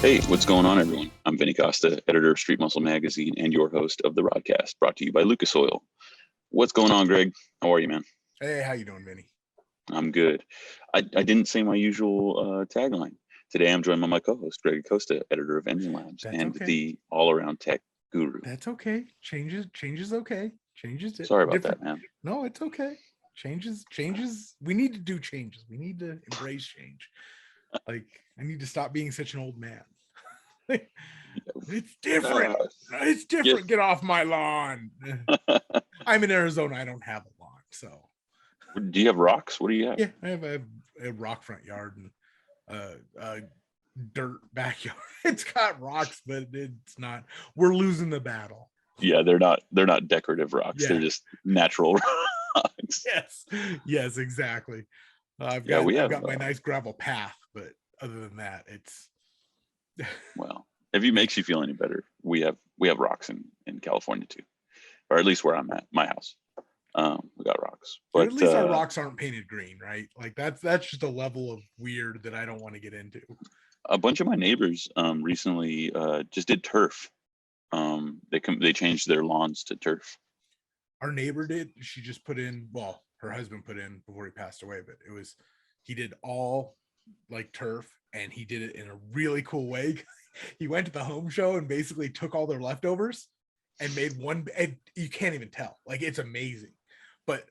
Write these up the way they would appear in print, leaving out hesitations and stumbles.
Hey, what's going on, everyone? I'm Vinny Costa, editor of Street Muscle Magazine and your host of the RodCAST, brought to you by Lucas Oil. What's going on, Greg? How are you, man? Hey, how you doing, Vinny? I'm good. I didn't say my usual tagline. Today, I'm joined by my co-host, Greg Costa, editor of Engine Labs That's and okay. the all-around tech guru. That's okay. Changes okay. Changes it. Sorry about that, man. No, it's okay. Changes. We need to do changes. We need to embrace change. Like, I need to stop being such an old man. It's different. It's different. Get off my lawn. I'm in Arizona. I don't have a lawn. So, do you have rocks? What do you have? Yeah, I have a rock front yard and dirt backyard. It's got rocks, but it's not. We're losing the battle. Yeah, they're not decorative rocks. Yeah. They're just natural rocks. Yes, exactly. I've got my nice gravel path, but other than that, it's well. If it makes you feel any better, we have rocks in California too, or at least where I'm at, my house. We got rocks, but at least our rocks aren't painted green, right? Like that's just a level of weird that I don't want to get into. A bunch of my neighbors recently just did turf. They changed their lawns to turf. Our neighbor did. She just put in. Well, her husband put in before he passed away, but he did all like turf, and he did it in a really cool way. He went to the home show and basically took all their leftovers and made one. And you can't even tell. Like, it's amazing. But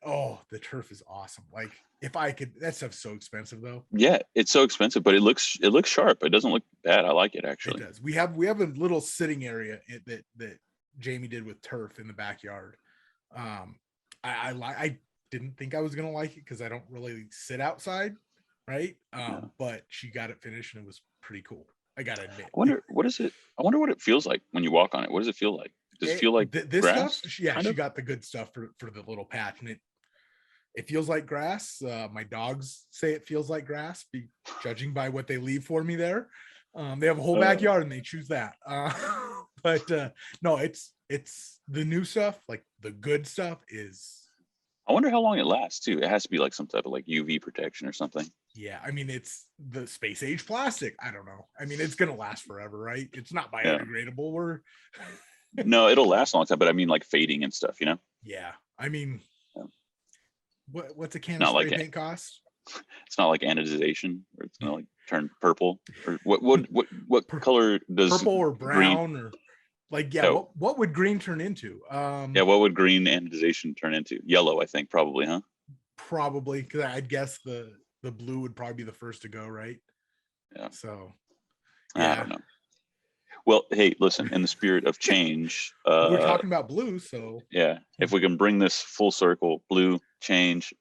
the turf is awesome. Like, if I could, that stuff's so expensive though. Yeah, it's so expensive, but it looks sharp. It doesn't look bad. I like it, actually. It does. We have a little sitting area that Jamie did with turf in the backyard. I didn't think I was gonna like it because I don't really sit outside, right? But she got it finished and it was pretty cool. I gotta admit. I wonder what it feels like when you walk on it. What does it feel like? Does it feel like this grass? Stuff? Yeah, she got the good stuff for the little patch, and it feels like grass. My dogs say it feels like grass, judging by what they leave for me there. They have a whole backyard and they choose that. But no, it's the new stuff, like the good stuff is. I wonder how long it lasts too. It has to be like some type of like UV protection or something. Yeah, I mean, it's the space age plastic. I don't know. I mean, it's gonna last forever, right? It's not biodegradable. No, it'll last a long time, but I mean like fading and stuff, you know? Yeah. I mean, what's a can of spray paint cost? It's not like anodization, or it's gonna like turn purple. Or what color does purple or brown green? Or like what would green turn into? What would green anodization turn into? Yellow, I think, probably, huh? Probably, because I'd guess the blue would probably be the first to go, right? Yeah. So I don't know. Well, hey, listen, in the spirit of change, we're talking about blue, so yeah, if we can bring this full circle, blue change.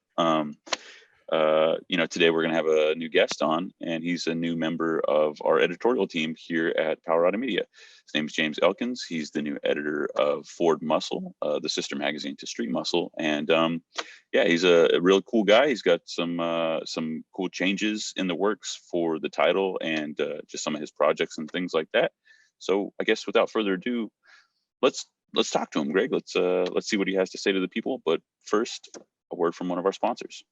Today we're going to have a new guest on, and he's a new member of our editorial team here at Power Automedia. His name is James Elkins. He's the new editor of Ford Muscle, the sister magazine to Street Muscle, and he's a real cool guy. He's got some cool changes in the works for the title and just some of his projects and things like that. So I guess without further ado, let's talk to him, Greg. Let's see what he has to say to the people. But first, a word from one of our sponsors.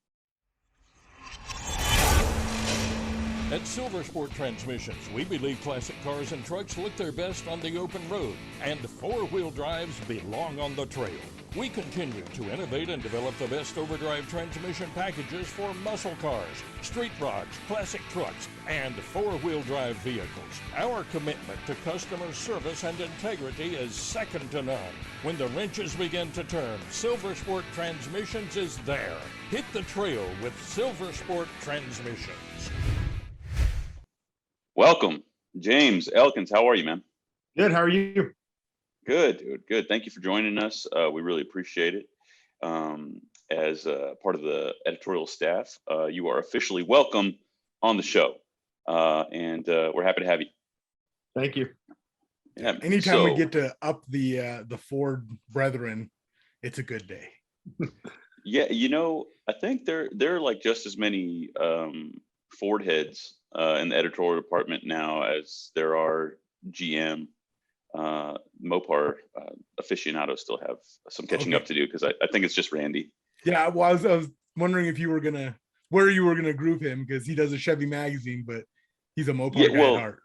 At Silver Sport Transmissions, we believe classic cars and trucks look their best on the open road, and four-wheel drives belong on the trail. We continue to innovate and develop the best overdrive transmission packages for muscle cars, street rods, classic trucks, and four-wheel drive vehicles. Our commitment to customer service and integrity is second to none. When the wrenches begin to turn, Silver Sport Transmissions is there. Hit the trail with Silver Sport Transmissions. Welcome, James Elkins. How are you, man? Good. How are you? Good, dude. Good. Thank you for joining us. We really appreciate it. As part of the editorial staff, you are officially welcome on the show, and we're happy to have you. Thank you. Yeah. Anytime we get to up the Ford brethren, it's a good day. Yeah, I think there are like just as many Ford heads in the editorial department now as there are GM. Mopar aficionados still have some catching up to do, because I think it's just Randy. Yeah, well, I was wondering if you were where you were gonna group him, because he does a Chevy magazine, but he's a Mopar guy at heart.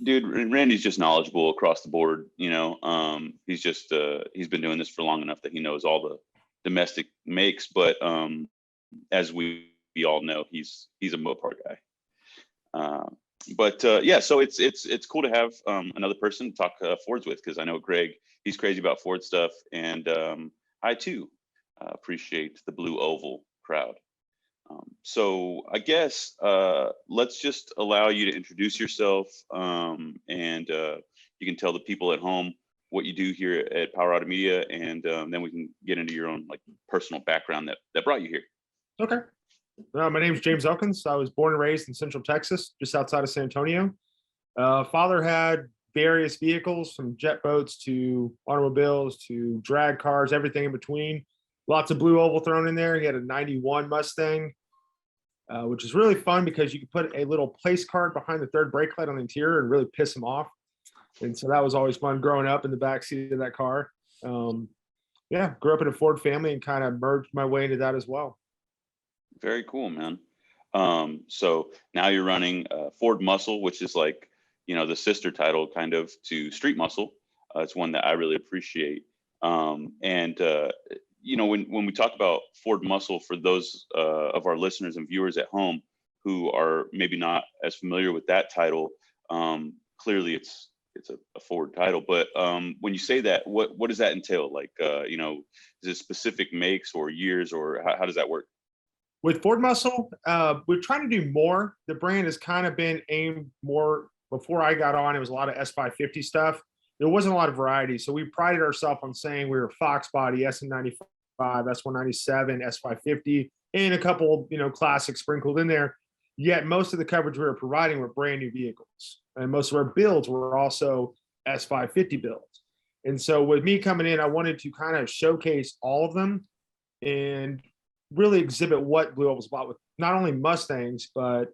Dude, Randy's just knowledgeable across the board. He's just he's been doing this for long enough that he knows all the domestic makes. But as we all know, he's a Mopar guy. Yeah, so it's cool to have another person to talk Fords with, because I know Greg, he's crazy about Ford stuff, and I too appreciate the blue oval crowd. So I guess let's just allow you to introduce yourself, and you can tell the people at home what you do here at Power Automedia, and then we can get into your own personal background that brought you here. Okay. My name is James Elkins. I was born and raised in Central Texas, just outside of San Antonio. Father had various vehicles, from jet boats to automobiles to drag cars, everything in between. Lots of blue oval thrown in there. He had a 91 Mustang, which is really fun because you could put a little place card behind the third brake light on the interior and really piss him off. And so that was always fun growing up in the backseat of that car. Yeah, grew up in a Ford family and kind of merged my way into that as well. Very cool, man. So now you're running Ford Muscle, which is the sister title kind of to Street Muscle. It's one that I really appreciate. When we talk about Ford Muscle, for those of our listeners and viewers at home who are maybe not as familiar with that title, clearly it's a Ford title. But when you say that, what does that entail? Is it specific makes or years, or how does that work? With Ford Muscle, we're trying to do more. The brand has kind of been aimed more. Before I got on, it was a lot of S550 stuff. There wasn't a lot of variety. So we prided ourselves on saying we were Fox body, SM95, S197, S550, and a couple, classics sprinkled in there. Yet most of the coverage we were providing were brand new vehicles. And most of our builds were also S550 builds. And so with me coming in, I wanted to kind of showcase all of them and really exhibit what blue oval was about, with not only Mustangs, but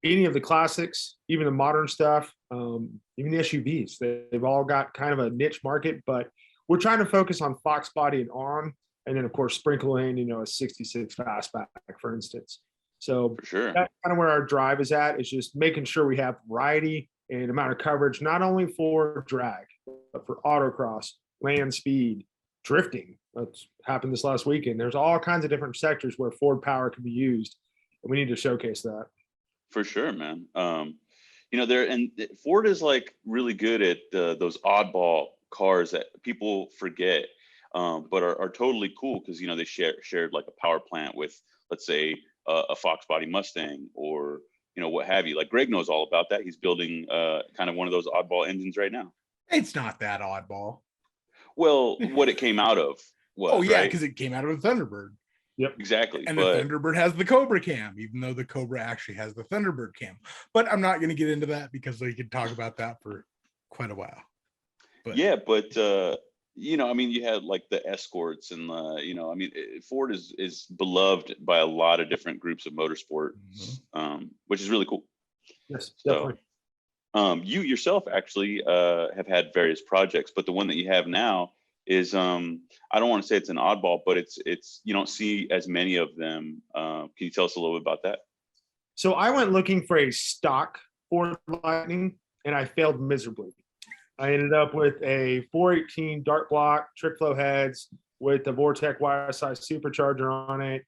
any of the classics, even the modern stuff, even the SUVs. They've all got kind of a niche market, but we're trying to focus on Fox body and on, and then of course sprinkle in, a 66 fastback, for instance. So for sure, that's kind of where our drive is at. Is just making sure we have variety and amount of coverage, not only for drag, but for autocross, land speed, drifting. That's happened this last weekend. There's all kinds of different sectors where Ford power can be used, and we need to showcase that. For sure, man. Ford is really good at those oddball cars that people forget, but are totally cool because they shared a power plant with, let's say, a Fox body Mustang, or what have you. Greg knows all about that. He's building kind of one of those oddball engines right now. It's not that oddball. Well, what it came out of was, oh yeah, right? because it came out of the Thunderbird. Yep, exactly. And the Thunderbird has the Cobra cam, even though the Cobra actually has the Thunderbird cam. But I'm not going to get into that because we could talk about that for quite a while. But yeah, but you had the Escorts, and Ford is beloved by a lot of different groups of motorsport, which is really cool. Yes, definitely. So, you yourself actually have had various projects, but the one that you have now is I don't want to say it's an oddball, but it's you don't see as many of them. Can you tell us a little bit about that? So I went looking for a stock Ford Lightning, and I failed miserably. I ended up with a 418 dark block, trick flow heads with the Vortec YSI supercharger on it,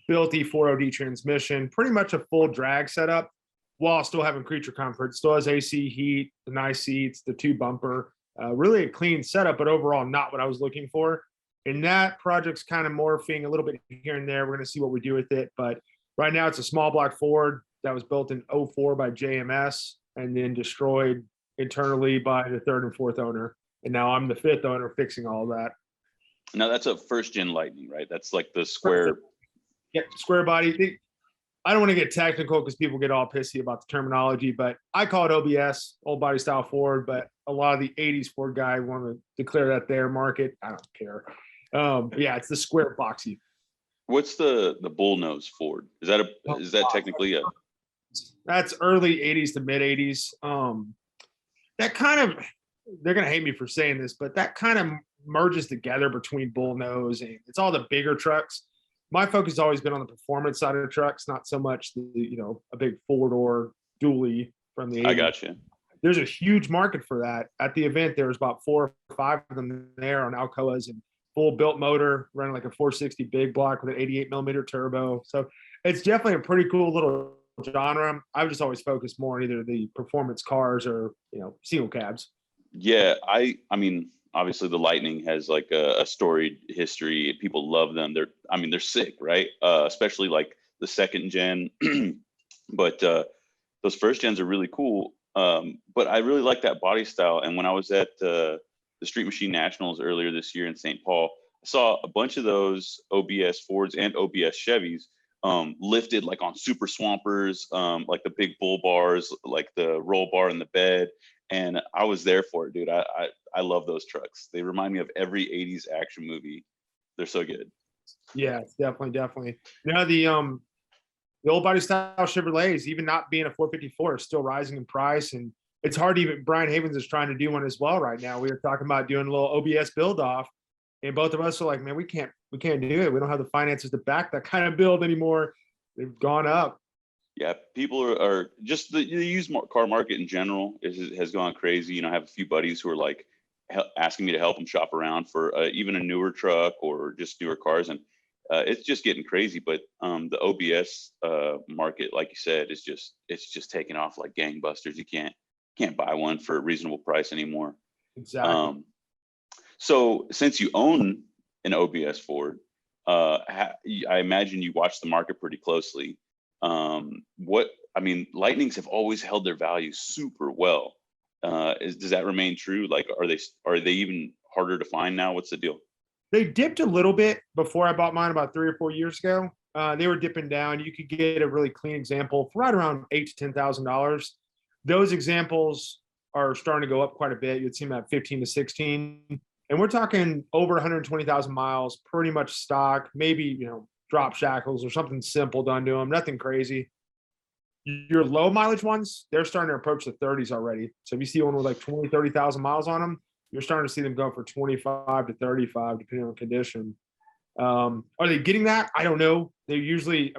built E4OD transmission, pretty much a full drag setup while still having creature comfort. Still has AC, heat, the nice seats, the 2 bumper, really a clean setup, but overall not what I was looking for. And that project's kind of morphing a little bit here and there. We're going to see what we do with it. But right now it's a small block Ford that was built in 04 by JMS and then destroyed internally by the 3rd and 4th owner. And now I'm the 5th owner fixing all of that. Now that's a 1st gen Lightning, right? That's the square. Yeah, square body. I don't want to get technical because people get all pissy about the terminology, but I call it OBS, old body style Ford, but a lot of the 80s Ford guys want to declare that their market. I don't care. Yeah, it's the square boxy. What's the bullnose Ford? Is that technically a? That's early 80s to mid 80s. That kind of, they're going to hate me for saying this, but that kind of merges together between bullnose and it's all the bigger trucks. My focus has always been on the performance side of the trucks, not so much a big 4-door dually from the 80s. I got you. there's a huge market for that. At the event, there was about 4 or 5 of them there on Alcoas and full built motor running like a 460 big block with an 88 millimeter turbo. So it's definitely a pretty cool little genre. I've just always focused more on either the performance cars or, single cabs. Yeah, I mean, obviously the Lightning has like a storied history. People love them. They're sick, right? Especially like the second gen, but those first gens are really cool. But I really like that body style. And when I was at the Street Machine Nationals earlier this year in St. Paul, I saw a bunch of those OBS Fords and OBS Chevys lifted like on super swampers, like the big bull bars, like the roll bar in the bed. And I was there for it, dude. I love those trucks. They remind me of every 80s action movie. They're so good. Yeah, definitely. The old body style Chevrolets, even not being a 454, is still rising in price. And it's hard to even, Brian Havens is trying to do one as well right now. We were talking about doing a little OBS build off. And both of us are like, man, we can't do it. We don't have the finances to back that kind of build anymore. They've gone up. Yeah, people are just the used car market in general has gone crazy. I have a few buddies who are like asking me to help them shop around for even a newer truck or just newer cars, and it's just getting crazy. But the OBS market, like you said, it's just taking off like gangbusters. You can't buy one for a reasonable price anymore. Exactly. So since you own an OBS Ford, I imagine you watch the market pretty closely. Lightnings have always held their value super well. Does that remain true? Like, are they even harder to find now? What's the deal? They dipped a little bit before I bought mine about 3 or 4 years ago. They were dipping down. You could get a really clean example for right around $8,000 to $10,000. Those examples are starting to go up quite a bit. You'd see them at 15 to 16. And we're talking over 120,000 miles, pretty much stock, maybe, drop shackles or something simple done to them, nothing crazy. Your low mileage ones, they're starting to approach the 30s already. So if you see one with like 20, 30,000 miles on them, you're starting to see them go for 25 to 35, depending on condition. Are they getting that? I don't know. They usually,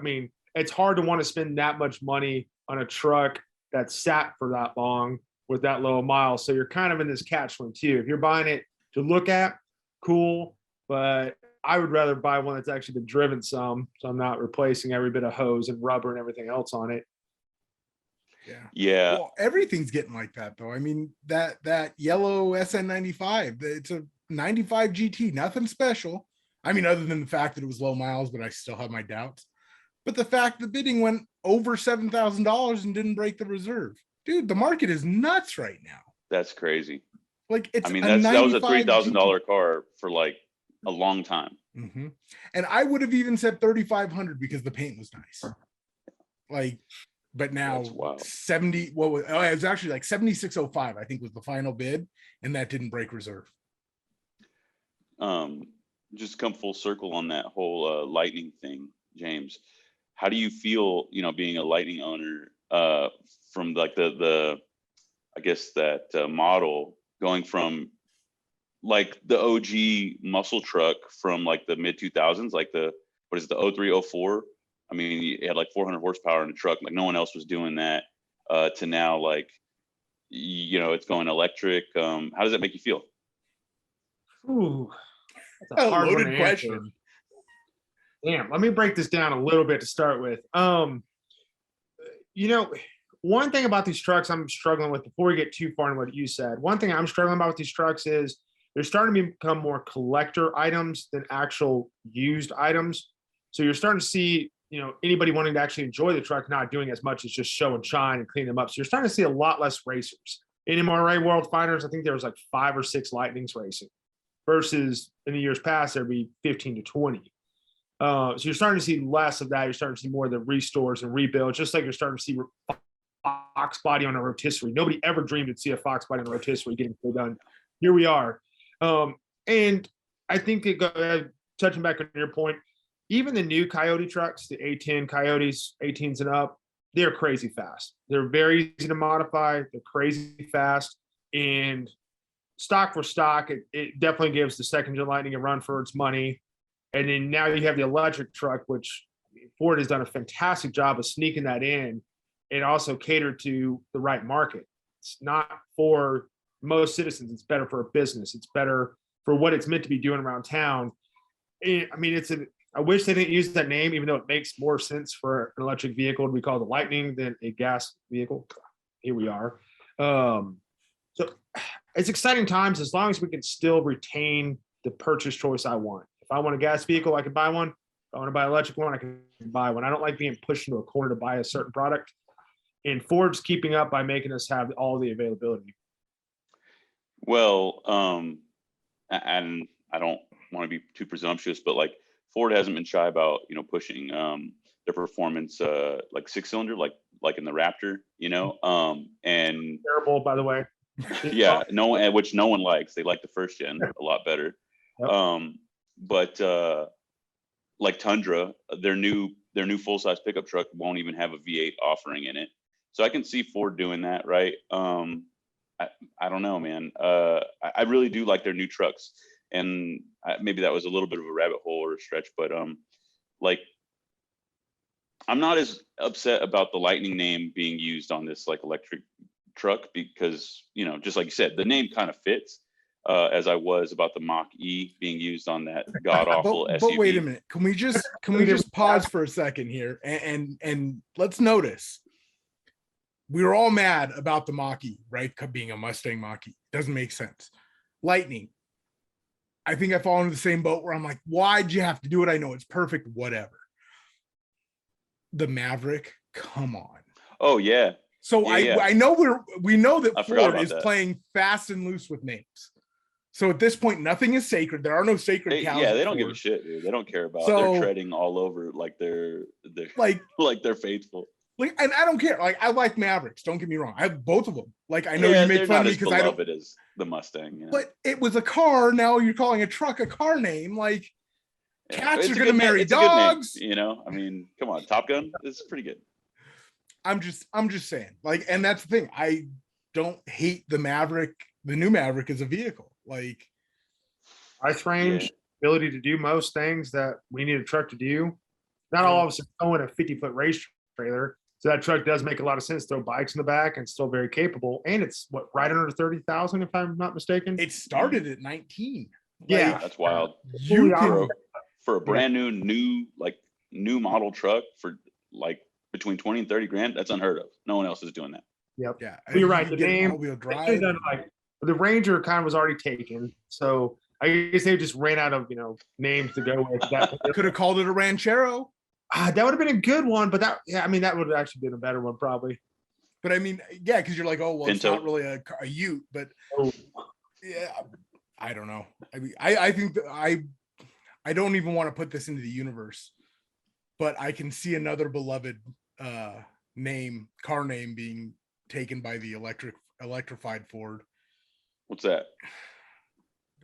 it's hard to want to spend that much money on a truck that's sat for that long with that low miles. So you're kind of in this catch-22. If you're buying it to look at, cool, but I would rather buy one that's actually been driven some, so I'm not replacing every bit of hose and rubber and everything else on it. Yeah. Well, everything's getting like that though. That yellow SN95, it's a 95 GT, nothing special. Other than the fact that it was low miles, but I still have my doubts. But the fact the bidding went over $7,000 and didn't break the reserve. Dude, the market is nuts right now. That's crazy. Like that was a $3,000 car for like a long time. Mm-hmm. And I would have even said 3,500 because the paint was nice. But now 70. It was actually like 7605, I think was the final bid, and that didn't break reserve. Just come full circle on that whole Lightning thing, James. How do you feel, being a Lightning owner from like the I guess that model going from like the OG muscle truck from like the mid 2000s, like the 0304. It had like 400 horsepower in the truck. Like no one else was doing that to now, like, it's going electric. How does that make you feel? Ooh, that's a hard loaded question. Damn, let me break this down a little bit to start with. One thing about these trucks I'm struggling with before we get too far into what you said. One thing I'm struggling about with these trucks is they're starting to become more collector items than actual used items. So you're starting to see, anybody wanting to actually enjoy the truck not doing as much as just show and shine and clean them up. So you're starting to see a lot less racers. In MRA World Finders, I think there was like 5 or 6 Lightnings racing versus in the years past, there'd be 15 to 20. So you're starting to see less of that. You're starting to see more of the restores and rebuilds, just like you're starting to see Fox body on a rotisserie. Nobody ever dreamed to see a Fox body on a rotisserie getting so done. Here we are. And I think touching back on your point, even the new Coyote trucks, the A10 Coyotes, 18s and up, they're crazy fast. They're very easy to modify. They're crazy fast. And stock for stock, it definitely gives the second gen Lightning a run for its money. And then now you have the electric truck, which Ford has done a fantastic job of sneaking that in and also catered to the right market. it's not for most citizens. It's better for a business. It's better for what it's meant to be doing around town. I mean, I wish they didn't use that name, even though it makes more sense for an electric vehicle to be called the Lightning than a gas vehicle. Here we are. So it's exciting times as long as we can still retain the purchase choice I want. If I want a gas vehicle, I can buy one. If I want to buy an electric one, I can buy one. I don't like being pushed into a corner to buy a certain product. And Ford's keeping up by making us have all the availability. Well, and I don't want to be too presumptuous, but like Ford hasn't been shy about, pushing their performance, like 6-cylinder, like in the Raptor, and Terrible, by the way. yeah, which no one likes. They like the first gen a lot better. Yep. But like Tundra, their new full-size pickup truck won't even have a V8 offering in it. So I can see Ford doing that, right? I don't know, man. I really do like their new trucks, and maybe that was a little bit of a rabbit hole or a stretch, but like I'm not as upset about the Lightning name being used on this like electric truck because just like you said, the name kind of fits. As I was about the Mach-E being used on that god awful SUV. But wait a minute, can we just pause for a second here and let's notice. We were all mad about the Mach-E, right? Being a Mustang Mach-E. Doesn't make sense. Lightning. I think I fall into the same boat where I'm like, why'd you have to do it? I know it's perfect, whatever. The Maverick, come on. Oh, yeah. So I know we know that Ford is that. Playing fast and loose with names. So at this point, nothing is sacred. There are no sacred cows. Yeah, they don't give a shit, dude. They don't care about. They're treading all over like they're like they're faithful. Like, and I don't care. Like, I like Mavericks. Don't get me wrong. I have both of them. Like, I know you make fun of me because I don't. It is the Mustang. But it was a car. Now you're calling a truck a car name. Like, cats are gonna marry dogs. I mean, come on, Top Gun is pretty good. I'm just saying. Like, and that's the thing. I don't hate the Maverick. The new Maverick is a vehicle. Like, price range, ability to do most things that we need a truck to do. Not all of us are going a 50-foot race trailer. So that truck does make a lot of sense. Throw bikes in the back and still very capable. And it's right under 30,000, if I'm not mistaken. It started at 19. Yeah, that's wild. For a brand new model truck for like between 20 and 30 grand, that's unheard of. No one else is doing that. Yep. Yeah. You're right. The name, all-wheel drive. The Ranger kind of was already taken. So I guess they just ran out of names to go with. That could have called it a Ranchero. That would have been a good one, but that would have actually been a better one probably. But I mean, yeah, because you're like, oh well, Pinto. It's not really a Ute, but yeah, I don't know. I mean, I think that I don't even want to put this into the universe, but I can see another beloved car name being taken by the electrified Ford. What's that?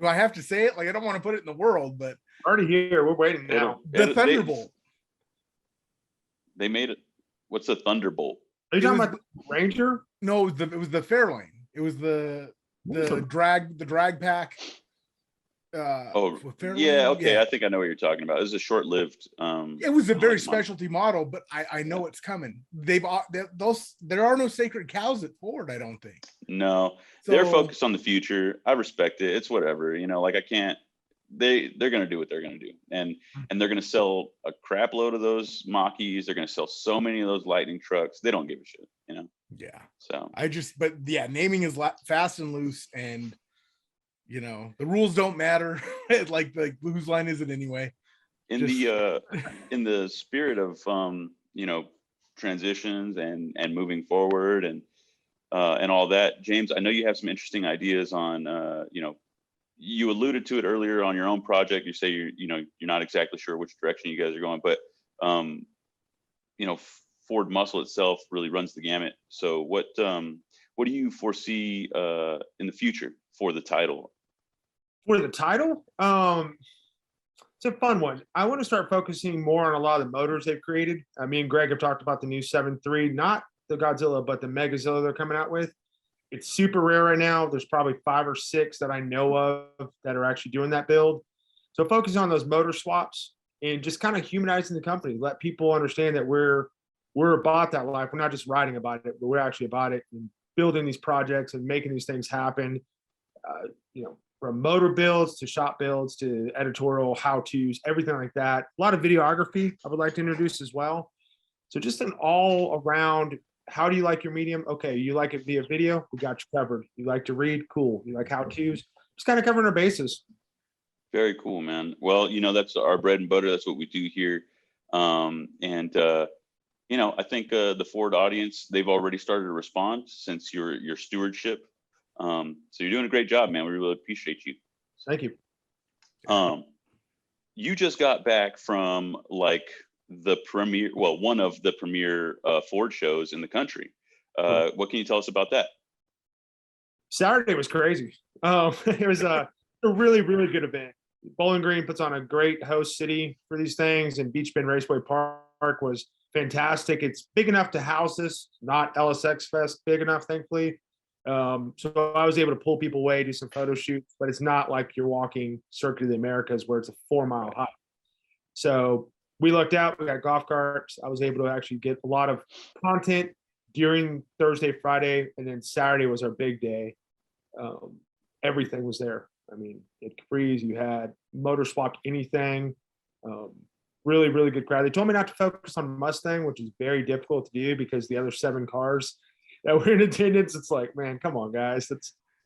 Do I have to say it? Like, I don't want to put it in the world, but already here. We're waiting now. The Thunderbolt. They made it. What's the Thunderbolt? Are you talking about the Ranger? No, it was the Fairlane. It was the drag pack. Fairlane? Yeah, okay. Yeah. I think I know what you're talking about. It was a short-lived. It was a very specialty model, but I know it's coming. There are no sacred cows at Ford, I don't think. No, they're focused on the future. I respect it. It's whatever, like I can't. They're gonna do what they're gonna do, and they're gonna sell a crap load of those Mach-Es. They're gonna sell so many of those Lightning trucks. They don't give a shit, Yeah. So naming is fast and loose, and the rules don't matter. like whose line is it anyway? In the spirit of transitions and moving forward and all that, James, I know you have some interesting ideas on you alluded to it earlier on your own project. You say you're not exactly sure which direction you guys are going, but Ford Muscle itself really runs the gamut. So what do you foresee in the future for the title? For the title, it's a fun one. I want to start focusing more on a lot of the motors they've created. Me and Greg have talked about the new 7.3, not the Godzilla, but the Megazilla they're coming out with. It's super rare right now. There's probably 5 or 6 that I know of that are actually doing that build. So focus on those motor swaps and just kind of humanizing the company. Let people understand that we're about that life. We're not just writing about it, but we're actually about it. And building these projects and making these things happen. From motor builds to shop builds to editorial how-tos, everything like that. A lot of videography I would like to introduce as well. So just an all around, how do you like your medium? Okay, you like it via video? We got you covered. You like to read? Cool. You like how-tos? Just kind of covering our bases. Very cool, man. Well, that's our bread and butter. That's what we do here. I think the Ford audience, they've already started to respond since your stewardship. So you're doing a great job, man. We really appreciate you. Thank you. You just got back from like one of the premier Ford shows in the country. What can you tell us about that? Saturday was crazy. It was a really, really good event. Bowling Green puts on a great host city for these things, and Beach Bend Raceway Park was fantastic. It's big enough to house this, not LSX Fest big enough, thankfully. So I was able to pull people away, do some photo shoots, but it's not like you're walking Circuit of the Americas where it's a 4-mile hike. So we lucked out. We got golf carts. I was able to actually get a lot of content during Thursday, Friday, and then Saturday was our big day. Everything was there. I mean, at Capri's, you had Motor Swap anything. Really, really good crowd. They told me not to focus on Mustang, which is very difficult to do because the other 7 cars that were in attendance, it's like, man, come on, guys.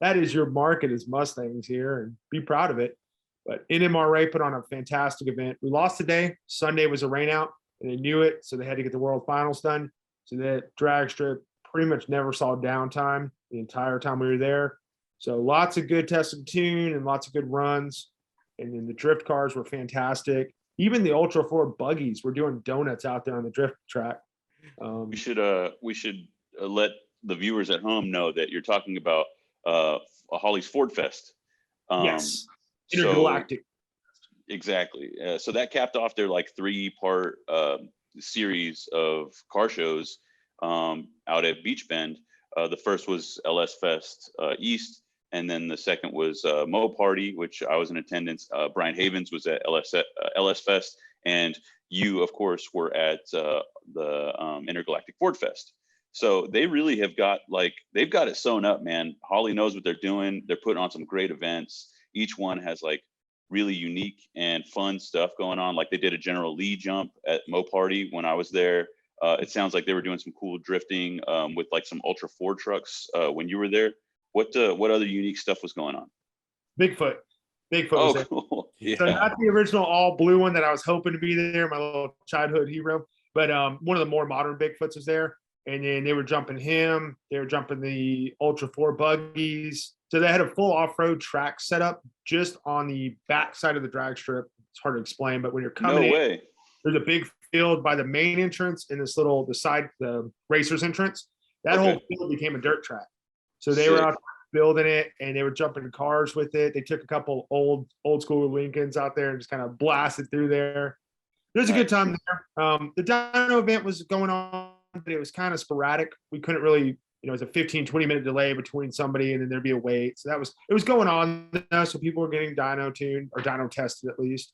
That is your market is Mustangs here, and be proud of it. But NMRA put on a fantastic event. We lost today. Sunday was a rain out, and they knew it, so they had to get the World Finals done. So that drag strip pretty much never saw downtime the entire time we were there. So lots of good testing tune and lots of good runs. And then the drift cars were fantastic. Even the Ultra 4 buggies were doing donuts out there on the drift track. We should let the viewers at home know that you're talking about Holly's Ford Fest. Yes, intergalactic. Exactly. So that capped off their like 3-part series of car shows out at Beach Bend. The first was LS Fest East, and then the second was Mo Party, which I was in attendance. Brian Havens was at LS Fest, and you, of course, were at the Intergalactic Ford Fest. So they really have they've got it sewn up, man. Holly knows what they're doing. They're putting on some great events. Each one has like really unique and fun stuff going on. Like they did a General Lee jump at Mo Party when I was there. It sounds like they were doing some cool drifting with like some Ultra 4 trucks when you were there. What other unique stuff was going on? Bigfoot was there. Cool. Yeah. So not the original all blue one that I was hoping to be there, my little childhood hero, but one of the more modern Bigfoots was there. And then they were jumping him. They were jumping the Ultra 4 buggies. So they had a full off-road track set up just on the back side of the drag strip. It's hard to explain, but when you're coming in, there's a big field by the main entrance and the racer's entrance. That whole field became a dirt track. So they were out building it, and they were jumping in cars with it. They took a couple old school Lincolns out there and just kind of blasted through there. It was a good time there. The dyno event was going on, but it was kind of sporadic. We couldn't really, it was a 15-20 minute delay between somebody and then there'd be a wait. So it was going on now. So people were getting dyno tuned or dyno tested at least.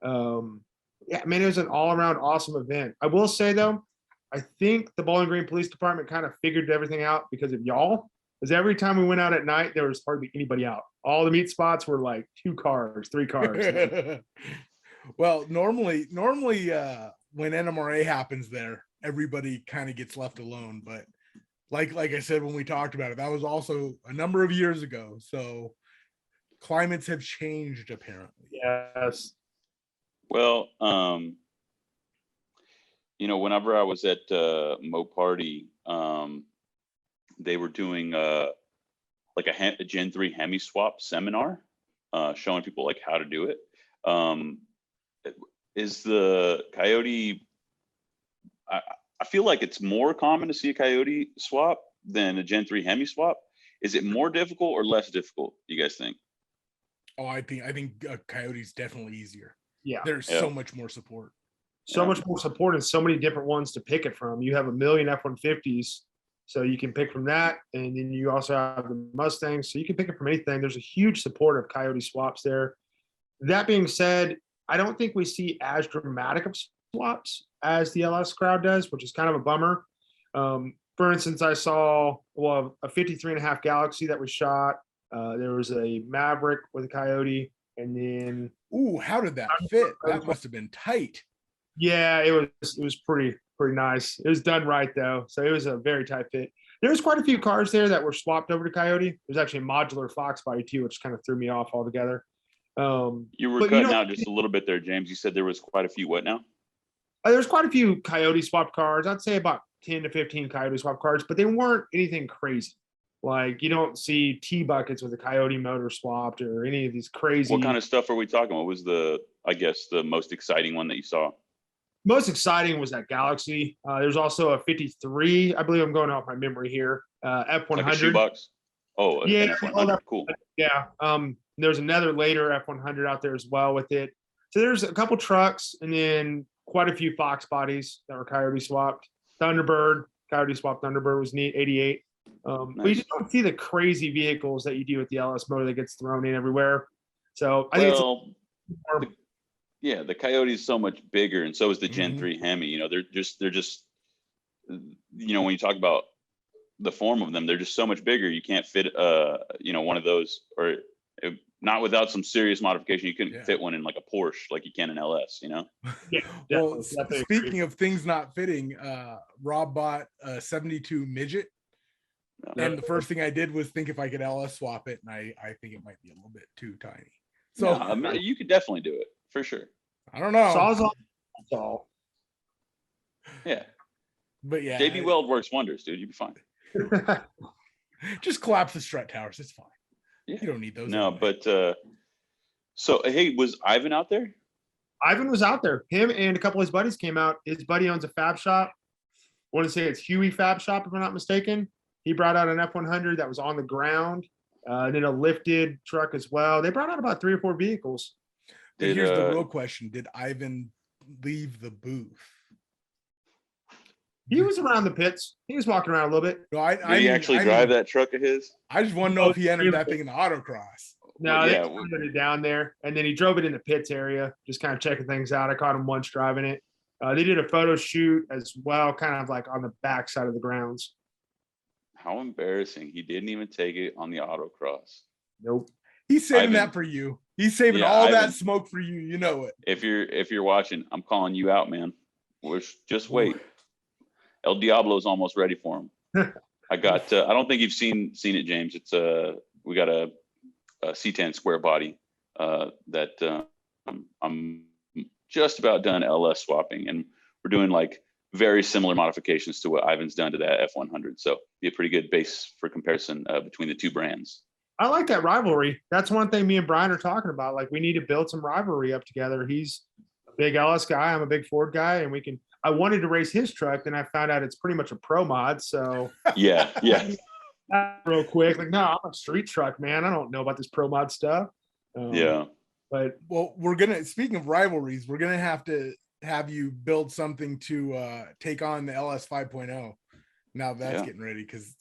Yeah, I mean, it was an all around awesome event. I will say though, I think the Bowling Green Police Department kind of figured everything out because of y'all. Because every time we went out at night, there was hardly anybody out. All the meet spots were like 2 cars, 3 cars. Well, normally when NMRA happens there, everybody kind of gets left alone. But like I said, when we talked about it, that was also a number of years ago. So climates have changed apparently. Yes. Well, whenever I was at Mo Party, they were doing like a Gen 3 Hemi swap seminar, showing people like how to do it. Is the Coyote, I feel like it's more common to see a Coyote swap than a Gen 3 Hemi swap. Is it more difficult or less difficult, you guys think? Oh, I think Coyote's definitely easier. Yeah. There's so much more support. Much more support and so many different ones to pick it from. You have a million F-150s, so you can pick from that. And then you also have the Mustangs, so you can pick it from anything. There's a huge support of Coyote swaps there. That being said, I don't think we see as dramatic of swaps as the LS crowd does, which is kind of a bummer. for instance, I saw a 53.5 Galaxy that was shot. There was a Maverick with a Coyote, and then Ooh, how did that fit? That must have been tight. yeah, it was pretty nice. It was done right though, so it was a very tight fit. There was quite a few cars there that were swapped over to Coyote. There's actually a modular Fox body too, which kind of threw me off altogether. You were But cutting out just a little bit there, James. You said there was quite a few what now? there's quite a few Coyote swapped cars. I'd say about 10 to 15 Coyote swap cars, but they weren't anything crazy. Like you don't see T buckets with a Coyote motor swapped or any of these crazy. What kind of stuff are we talking? What was the most exciting one that you saw? Most exciting was that Galaxy. There's also a 53. I believe I'm going off my memory here. F100. Like a shoebox? Oh, yeah, an F100. Cool. Yeah. There's another later F100 out there as well with it. So there's a couple trucks and then quite a few Fox bodies that were Coyote swapped. Thunderbird, Coyote swapped Thunderbird was neat, 88. But you Nice. just don't see the crazy vehicles that you do with the LS motor that gets thrown in everywhere. So I think the Coyote is so much bigger, and so is the Gen Mhm. 3 Hemi. You know, they're just you know, when you talk about the form of them, they're just so much bigger. You can't fit one of those, or not without some serious modification. You couldn't fit one in like a Porsche like you can an LS, you know? yeah, Well, definitely speaking of things not fitting, Rob bought a 72 midget. And the first thing I did was think if I could LS swap it, and I think it might be a little bit too tiny. So No, I mean, you could definitely do it for sure. I don't know. Sawzall. Yeah. But yeah, JB Weld works wonders, dude. You'd be fine. just collapse the strut towers. It's fine. Yeah. You don't need those. No, anyway. but so hey, was Ivan out there? Ivan was out there. Him and a couple of his buddies came out. His buddy owns a fab shop. I want to say it's Huey Fab Shop, if I'm not mistaken. He brought out an F100 that was on the ground, then a lifted truck as well. They brought out about 3 or 4 vehicles. But here's the real question: did Ivan leave the booth? He was around the pits. He was walking around a little bit. No, Did he actually drive that truck of his? I just want to know if he entered that thing in the autocross. No, Well, they yeah, put it down there, and then he drove it in the pits area, just kind of checking things out. I caught him once driving it. They did a photo shoot as well, kind of like on the back side of the grounds. How embarrassing. He didn't even take it on the autocross. Nope. He's saving Ivan. that for you. He's saving Yeah, all Ivan. that smoke for you. You know it. If you're watching, I'm calling you out, man. Just wait. El Diablo's almost ready for him. I got I don't think you've seen it, James. It's we got a C10 square body that I'm just about done LS swapping, and we're doing like very similar modifications to what Ivan's done to that F100. So be a pretty good base for comparison between the two brands. I like that rivalry. That's one thing me and Brian are talking about. Like, we need to build some rivalry up together. He's a big LS guy. I'm a big Ford guy, and I wanted to race his truck, and I found out it's pretty much a pro mod. So Yeah. real quick, like, no, I'm a street truck, man. I don't know about this pro mod stuff. Yeah. But Well, speaking of rivalries, we're gonna have you build something to take on the LS 5.0. Now that's getting ready because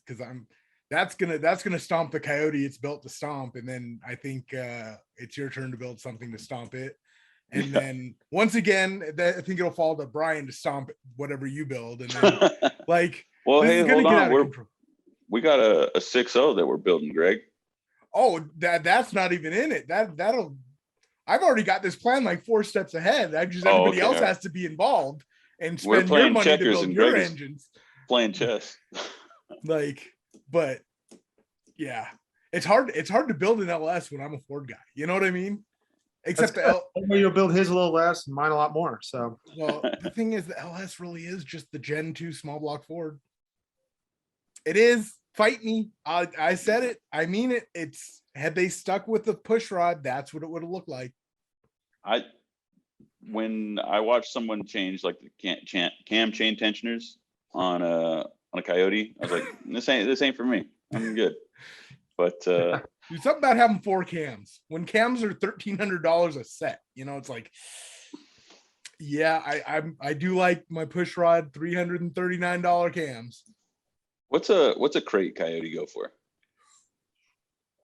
that's gonna stomp the Coyote it's built to stomp, and then I think it's your turn to build something to stomp it. And then once again, I think it'll fall to Brian to stomp whatever you build. And then like, well, this hey, is gonna hold get on. out of control. We got a 6.0 that we're building, Greg. Oh, that's not even in it. I've already got this plan like 4 steps ahead. Everybody else has to be involved and spend your money to build your engines. Playing chess. Like, but yeah, it's hard to build an LS when I'm a Ford guy. You know what I mean? Except you'll build his a little less, and mine a lot more. So, well, the thing is, the LS really is just the Gen 2 small block Ford. It is. Fight me. I said it. I mean it. It's, had they stuck with the push rod, that's what it would have looked like. When I watched someone change like the cam chain tensioners on a Coyote, I was like, this ain't for me. I'm good. But There's something about having 4 cams. When cams are $1,300 a set, it's like, yeah, I do like my push rod $339 cams. What's a crate Coyote go for?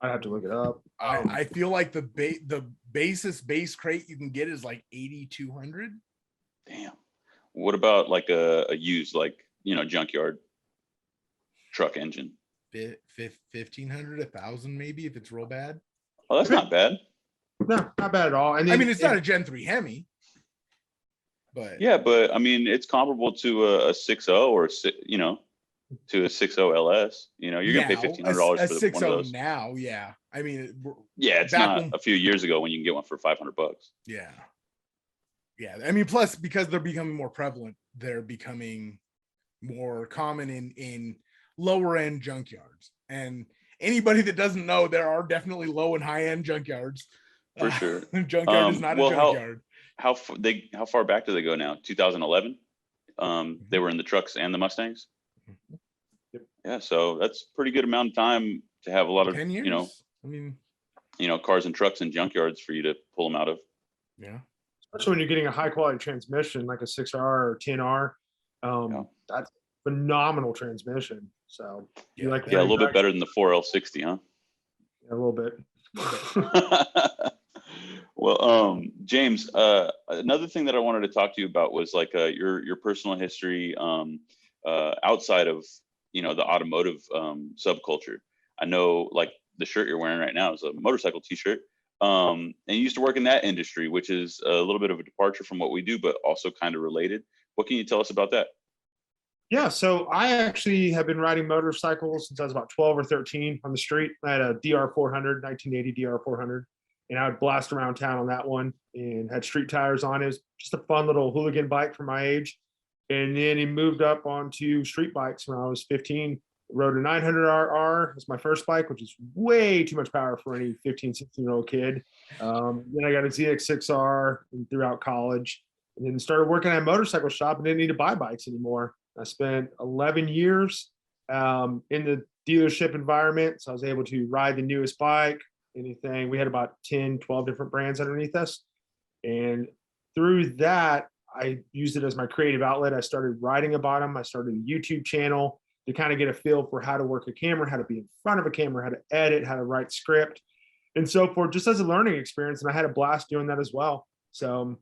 I have to look it up. I feel like the basis base crate you can get is like truck engine. 1,500, 1,000 maybe if it's real bad. Oh, that's not bad. No, not bad at all. And then, I mean, it's not a Gen 3 Hemi, but Yeah, but I mean, it's comparable to a 6.0 or to a 6.0 LS. You're gonna pay $1,500 for one of those. now. Yeah, I mean, Yeah, it's not a few years ago when you can get one for $500. Yeah. I mean, plus because they're becoming more prevalent, they're becoming more common in lower end junkyards. And anybody that doesn't know, there are definitely low and high end junkyards. For sure. Junkyard is not a junkyard. How far back do they go now? 2011. They were in the trucks and the Mustangs. Yep. Yeah, so that's a pretty good amount of time to have a lot of 10 years. I mean, cars and trucks and junkyards for you to pull them out of. Yeah. Especially when you're getting a high quality transmission like a 6R or 10R. That's phenomenal transmission. So you like a little bit better than the 4L60, huh? A little bit. Well, James, another thing that I wanted to talk to you about was like your personal history outside of the automotive subculture. I know like the shirt you're wearing right now is a motorcycle t-shirt. And you used to work in that industry, which is a little bit of a departure from what we do, but also kind of related. What can you tell us about that? Yeah, so I actually have been riding motorcycles since I was about 12 or 13 on the street. I had a DR400, 1980 DR400, and I would blast around town on that one and had street tires on it. It was just a fun little hooligan bike for my age. And then he moved up onto street bikes when I was 15. Rode a 900RR as my first bike, which is way too much power for any 15, 16-year-old kid. Then I got a ZX6R throughout college, and then started working at a motorcycle shop and didn't need to buy bikes anymore. I spent 11 years in the dealership environment, so I was able to ride the newest bike, anything. We had about 10, 12 different brands underneath us. And through that, I used it as my creative outlet. I started writing about them. I started a YouTube channel to kind of get a feel for how to work a camera, how to be in front of a camera, how to edit, how to write script, and so forth, just as a learning experience. And I had a blast doing that as well. So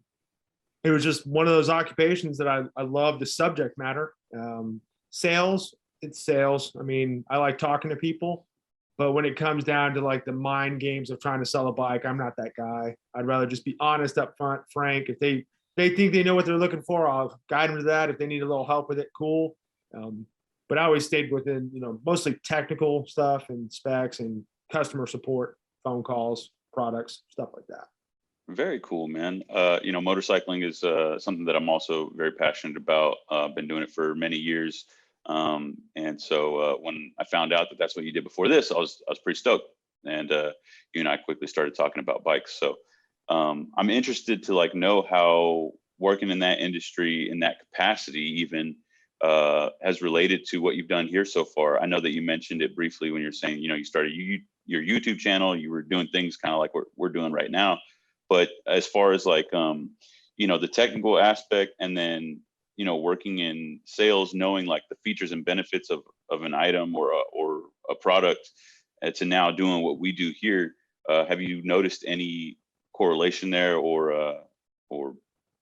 it was just one of those occupations that I love the subject matter. Sales, it's sales. I mean, I like talking to people, but when it comes down to like the mind games of trying to sell a bike, I'm not that guy. I'd rather just be honest up front, frank. If they think they know what they're looking for, I'll guide them to that. If they need a little help with it, cool. But I always stayed within, mostly technical stuff and specs and customer support, phone calls, products, stuff like that. Very cool, man. Motorcycling is something that I'm also very passionate about. I've been doing it for many years. And so when I found out that that's what you did before this, I was pretty stoked. And you and I quickly started talking about bikes. So I'm interested to like know how working in that industry in that capacity even has related to what you've done here so far. I know that you mentioned it briefly when you're saying, you started your YouTube channel, you were doing things kind of like we're doing right now. But as far as like, the technical aspect and then, working in sales, knowing like the features and benefits of an item or a product to now doing what we do here, have you noticed any correlation there or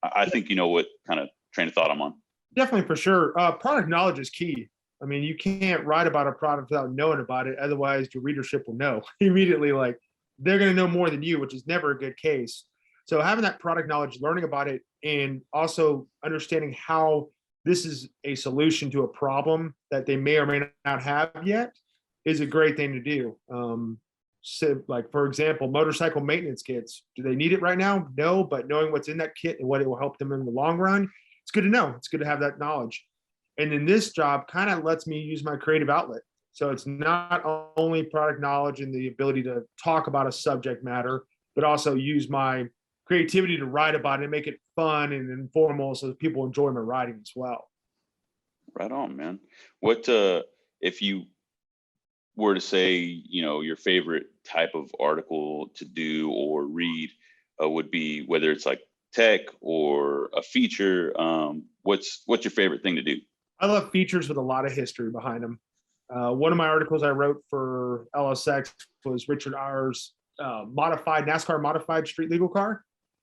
I think you know what kind of train of thought I'm on? Definitely, for sure. Product knowledge is key. I mean, you can't write about a product without knowing about it. Otherwise, your readership will know immediately. Like they're going to know more than you, which is never a good case. So having that product knowledge, learning about it, and also understanding how this is a solution to a problem that they may or may not have yet is a great thing to do. So like, for example, motorcycle maintenance kits. Do they need it right now? No, but knowing what's in that kit and what it will help them in the long run, it's good to know. It's good to have that knowledge. And then this job kind of lets me use my creative outlet. So it's not only product knowledge and the ability to talk about a subject matter, but also use my creativity to write about it and make it fun and informal so that people enjoy my writing as well. Right on, man. What if you were to say, your favorite type of article to do or read would be, whether it's like tech or a feature, what's your favorite thing to do? I love features with a lot of history behind them. One of my articles I wrote for LSX was Richard R's NASCAR modified street legal car.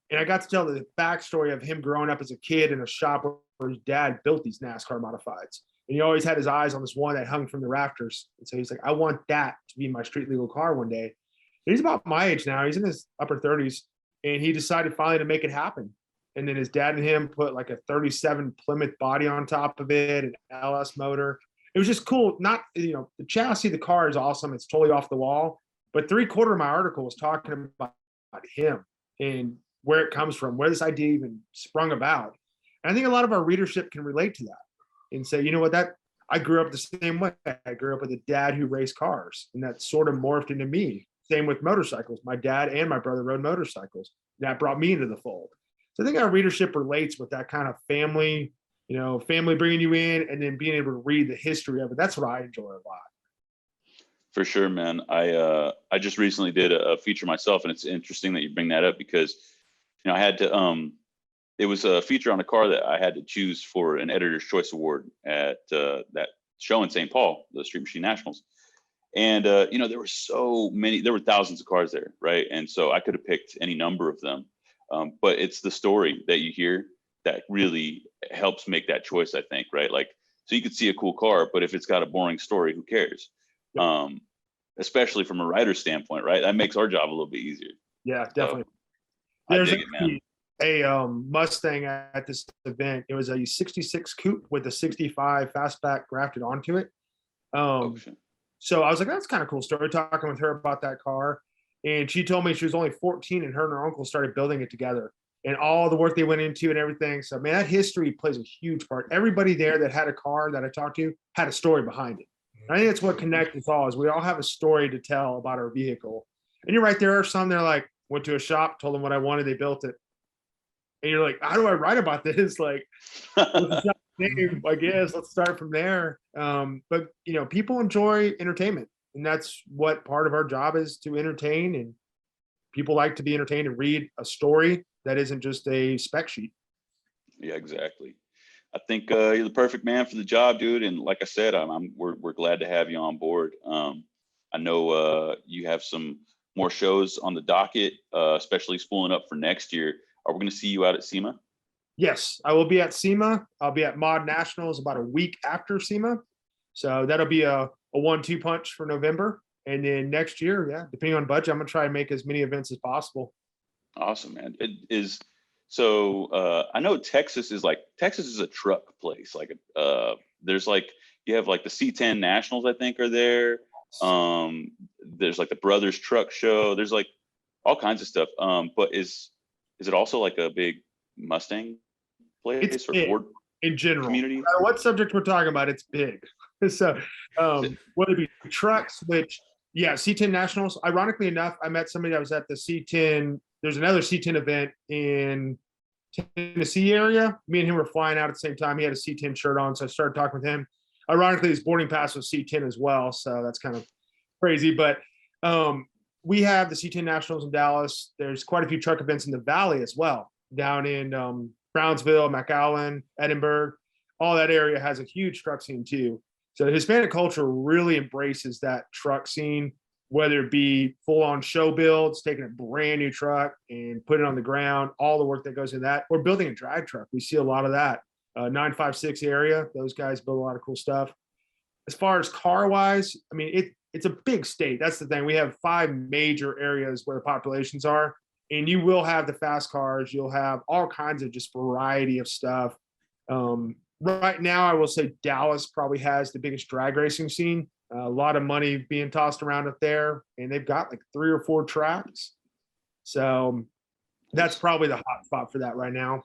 And I got to tell the backstory of him growing up as a kid in a shop where his dad built these NASCAR modifieds. And he always had his eyes on this one that hung from the rafters. And so he's like, I want that to be my street legal car one day. And he's about my age now. He's in his upper 30s. And he decided finally to make it happen. And then his dad and him put like a 37 Plymouth body on top of it, an LS motor. It was just cool. Not, the chassis, the car is awesome. It's totally off the wall. But 3/4 of my article was talking about him and where it comes from, where this idea even sprung about. And I think a lot of our readership can relate to that and say, you know what, that I grew up the same way. I grew up with a dad who raced cars, and that sort of morphed into me. Same with motorcycles. My dad and my brother rode motorcycles. That brought me into the fold. So I think our readership relates with that kind of family, family bringing you in and then being able to read the history of it. That's what I enjoy a lot. For sure, man. I just recently did a feature myself, and it's interesting that you bring that up because, I had to, it was a feature on a car that I had to choose for an Editor's Choice Award at that show in St. Paul, the Street Machine Nationals. And, there were so many, there were thousands of cars there, right? And so I could have picked any number of them. But it's the story that you hear that really helps make that choice, I think, right? Like, so you could see a cool car, but if it's got a boring story, who cares? Especially from a writer's standpoint, right? That makes our job a little bit easier. Yeah, definitely. So, There's I dig it, man. a Mustang at this event. It was a 66 coupe with a 65 fastback grafted onto it. So I was like, that's kind of cool story, talking with her about that car. And she told me she was only 14 and her and her uncle started building it together and all the work they went into and everything. So, man, that history plays a huge part. Everybody there that had a car that I talked to had a story behind it. And I think that's what connects us all, is we all have a story to tell about our vehicle. And you're right, there are some, they're like, went to a shop, told them what I wanted, they built it. And you're like, how do I write about this? Like, name, I guess let's start from there. But people enjoy entertainment, and that's what part of our job is, to entertain. And people like to be entertained and read a story that isn't just a spec sheet. Yeah, exactly. I think you're the perfect man for the job, dude. And like I said, we're glad to have you on board. I know you have some more shows on the docket, especially spooling up for next year. Are we going to see you out at SEMA? Yes, I will be at SEMA. I'll be at Mod Nationals about a week after SEMA. So that'll be a 1-2 punch for November. And then next year, yeah, depending on budget, I'm going to try and make as many events as possible. Awesome, man. It is. So I know Texas is a truck place. Like there's like, you have like the C10 Nationals, I think, are there. There's like the Brothers Truck Show. There's like all kinds of stuff. But is it also like a big Mustang place It's or big Ford in general? community? No matter what subject we're talking about, it's big. So whether it be trucks, which, yeah, C10 Nationals. Ironically enough, I met somebody that was at the C10. There's another C10 event in Tennessee area. Me and him were flying out at the same time. He had a C10 shirt on, so I started talking with him. Ironically, his boarding pass was C10 as well, so that's kind of crazy. But we have the C10 Nationals in Dallas. There's quite a few truck events in the Valley as well, down in Brownsville, McAllen, Edinburgh. All that area has a huge truck scene too. So the Hispanic culture really embraces that truck scene, whether it be full-on show builds, taking a brand new truck and putting it on the ground, all the work that goes into that, or building a drag truck. We see a lot of that. 956 area, those guys build a lot of cool stuff. As far as car-wise, I mean, it's a big state. That's the thing. We have 5 major areas where the populations are, and you will have the fast cars. You'll have all kinds of just variety of stuff. Right now, I will say Dallas probably has the biggest drag racing scene. A lot of money being tossed around up there, and they've got like 3 or 4 tracks. So that's probably the hot spot for that right now.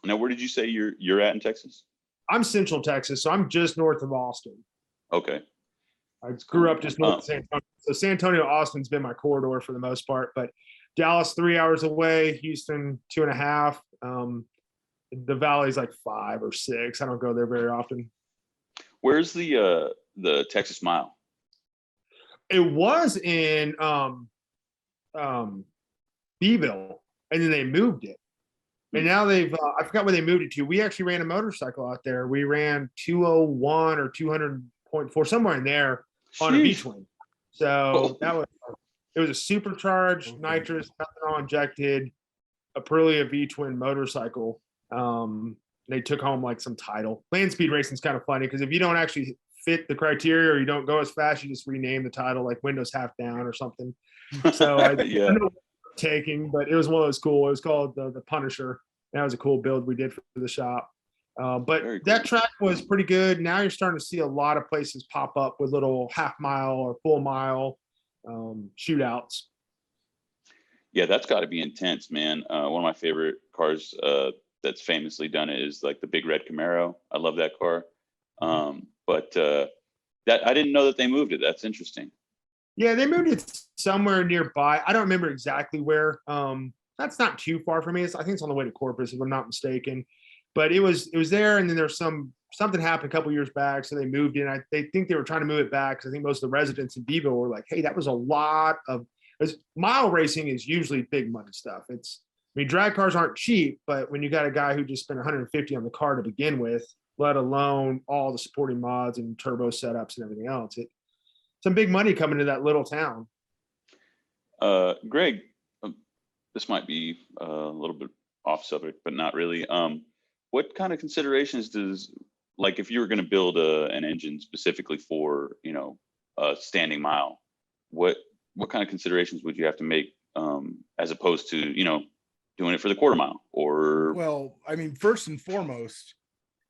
Now, where did you say you're at in Texas? I'm Central Texas, so I'm just north of Austin. Okay. I grew up just north of San Antonio. So San Antonio, Austin's been my corridor for the most part, but Dallas 3 hours away, Houston 2.5. The Valley's like 5 or 6. I don't go there very often. Where's the Texas Mile? It was in Beeville, and then they moved it. And now they've I forgot where they moved it to. We actually ran a motorcycle out there. We ran 201 or 200.4, somewhere in there, on a V-twin. So it was a supercharged nitrous ethanol injected Aprilia V-twin motorcycle. They took home like some title. Land speed racing is kind of funny because if you don't actually fit the criteria or you don't go as fast, you just rename the title like Windows Half Down or something. So I don't know what I'm taking, but it was one of those cool. It was called the Punisher. That was a cool build we did for the shop. But cool. That track was pretty good. Now you're starting to see a lot of places pop up with little half mile or full mile shootouts. Yeah, that's got to be intense, man. One of my favorite cars that's famously done it is like the big red Camaro. I love that car. But that I didn't know that they moved it. That's interesting. Yeah, they moved it somewhere nearby. I don't remember exactly where. That's not too far from me. I think it's on the way to Corpus, if I'm not mistaken. But it was there, and then there's something happened a couple years back, so they moved it. They think they were trying to move it back because I think most of the residents in Beeville were like, "Hey, that was a lot of." Mile racing is usually big money stuff. Drag cars aren't cheap, but when you got a guy who just spent 150 on the car to begin with, let alone all the supporting mods and turbo setups and everything else, it's some big money coming to that little town. Greg, this might be a little bit off subject, but not really. What kind of considerations does, like, if you were going to build an engine specifically for, a standing mile, what kind of considerations would you have to make as opposed to, doing it for the quarter mile? Or, well, first and foremost,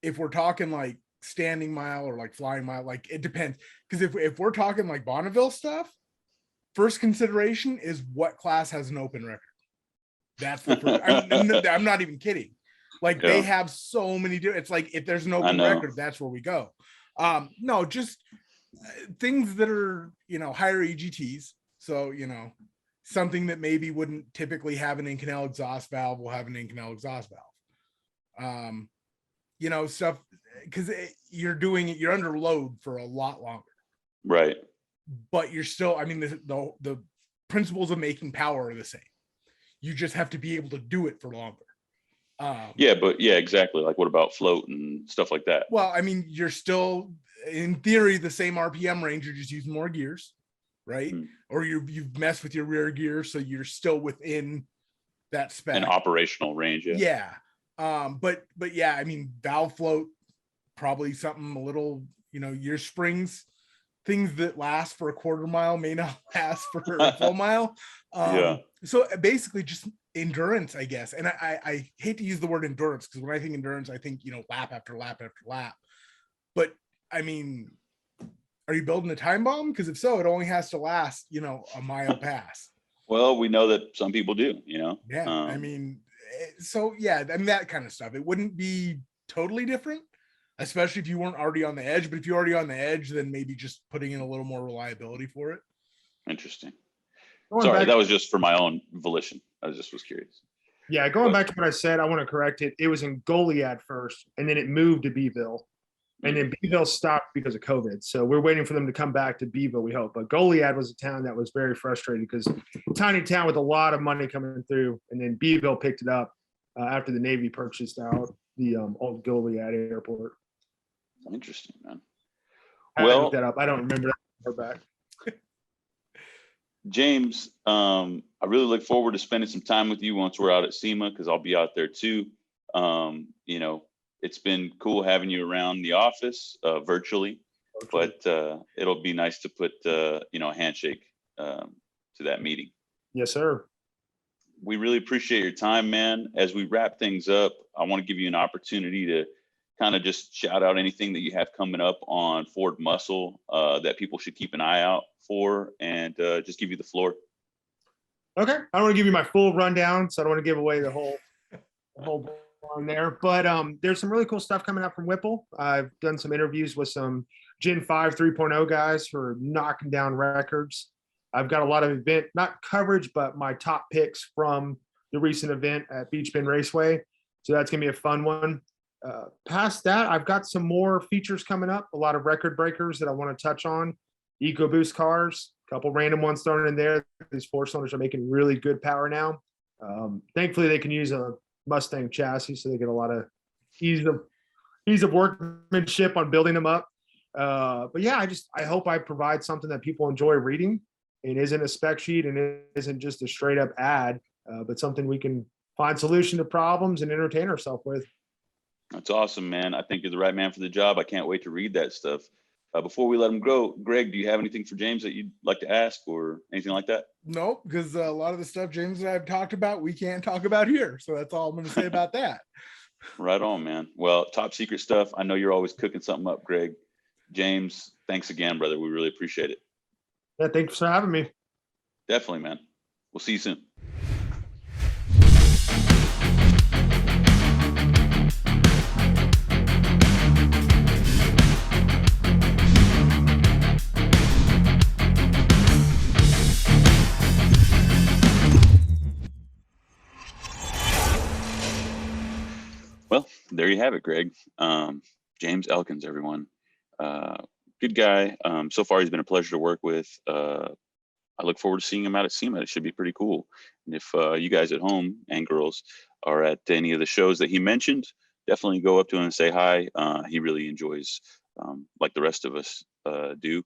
if we're talking like standing mile or like flying mile, like it depends. Because if we're talking like Bonneville stuff, first consideration is what class has an open record. That's the first. I'm not even kidding. Like they have so many different. It's like if there's an open record, that's where we go. No, just things that are higher EGTs. So something that maybe wouldn't typically have an in-canal exhaust valve will have an in-canal exhaust valve. Stuff because you're under load for a lot longer. Right. But you're still, the principles of making power are the same. You just have to be able to do it for longer. Exactly. Like what about float and stuff like that? Well, you're still in theory the same RPM range, you're just using more gears, right? Or you've messed with your rear gear, so you're still within that spec. An operational range, but valve float, probably something a little, your springs, things that last for a quarter mile may not last for a full mile. So basically just endurance, I guess. And I hate to use the word endurance because when I think endurance, I think, lap after lap after lap. But are you building a time bomb? Because if so, it only has to last, a mile pass. Well, we know that some people do, that kind of stuff. It wouldn't be totally different, especially if you weren't already on the edge. But if you're already on the edge, then maybe just putting in a little more reliability for it. Interesting. Sorry, that was just for my own volition. I was curious. Yeah, going back to what I said, I want to correct it. It was in Goliad first, and then it moved to Beeville. And then Beeville stopped because of COVID. So we're waiting for them to come back to Beeville, we hope. But Goliad was a town that was very frustrated because tiny town with a lot of money coming through. And then Beeville picked it up after the Navy purchased out the old Goliad airport. Interesting, man. I looked that up. I don't remember that back. James, I really look forward to spending some time with you once we're out at SEMA, because I'll be out there too. It's been cool having you around the office virtually, but it'll be nice to put a handshake to that meeting. Yes, sir. We really appreciate your time, man. As we wrap things up, I want to give you an opportunity to kind of just shout out anything that you have coming up on Ford Muscle that people should keep an eye out for, and just give you the floor. Okay. I don't want to give you my full rundown, so I don't want to give away the whole on there, but there's some really cool stuff coming up from Whipple. I've done some interviews with some Gen 5 3.0 guys who are knocking down records. I've got a lot of event, not coverage, but my top picks from the recent event at Beach Bend Raceway. So that's going to be a fun one. Past that, I've got some more features coming up, a lot of record breakers that I want to touch on. EcoBoost cars, a couple random ones thrown in there. These 4-cylinders are making really good power now. Thankfully, they can use a Mustang chassis, so they get a lot of ease of workmanship on building them up. But yeah, I hope I provide something that people enjoy reading and isn't a spec sheet and it isn't just a straight up ad, but something we can find solution to problems and entertain ourselves with. That's awesome, man. I think you're the right man for the job. I can't wait to read that stuff. Before we let him go, Greg, do you have anything for James that you'd like to ask or anything like that? Nope, because a lot of the stuff James and I have talked about, we can't talk about here. So that's all I'm going to say about that. Right on, man. Well, top secret stuff. I know you're always cooking something up, Greg. James, thanks again, brother. We really appreciate it. Yeah, thanks for having me. Definitely, man. We'll see you soon. Well, there you have it, Greg. James Elkins, everyone. Good guy. So far, he's been a pleasure to work with. I look forward to seeing him out at SEMA. It should be pretty cool. And if you guys at home and girls are at any of the shows that he mentioned, definitely go up to him and say hi. He really enjoys, like the rest of us do,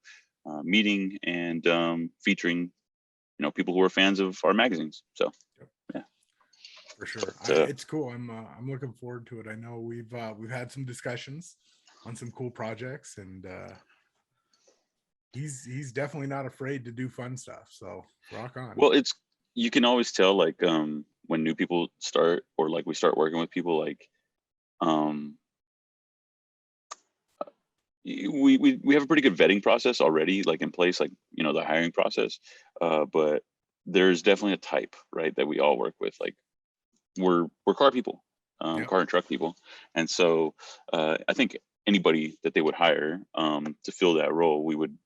meeting and featuring, people who are fans of our magazines. So, yeah. For sure. It's cool. I'm looking forward to it. I know we've had some discussions on some cool projects, and he's definitely not afraid to do fun stuff. So rock on. Well, you can always tell, like, when new people start, or like we start working with people, like we have a pretty good vetting process already, like in place, like, the hiring process. But there's definitely a type, right, that we all work with. Like, we're car people, car and truck people. And so I think anybody that they would hire to fill that role, we would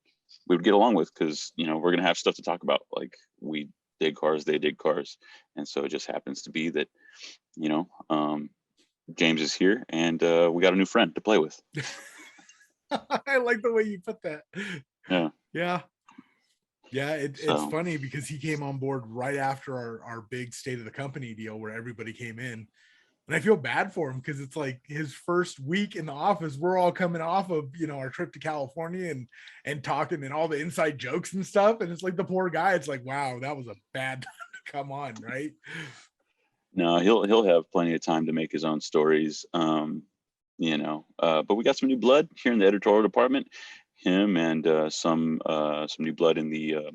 get along with, because, we're going to have stuff to talk about. Like, we dig cars, they dig cars. And so it just happens to be that, James is here, and we got a new friend to play with. I like the way you put that. Yeah. It's funny because he came on board right after our big state of the company deal where everybody came in, and I feel bad for him because it's like his first week in the office. We're all coming off of our trip to California and talking and all the inside jokes and stuff, and it's like the poor guy, it's like, wow, that was a bad time to come on, right? No, he'll have plenty of time to make his own stories. But we got some new blood here in the editorial department. Him and some new blood in the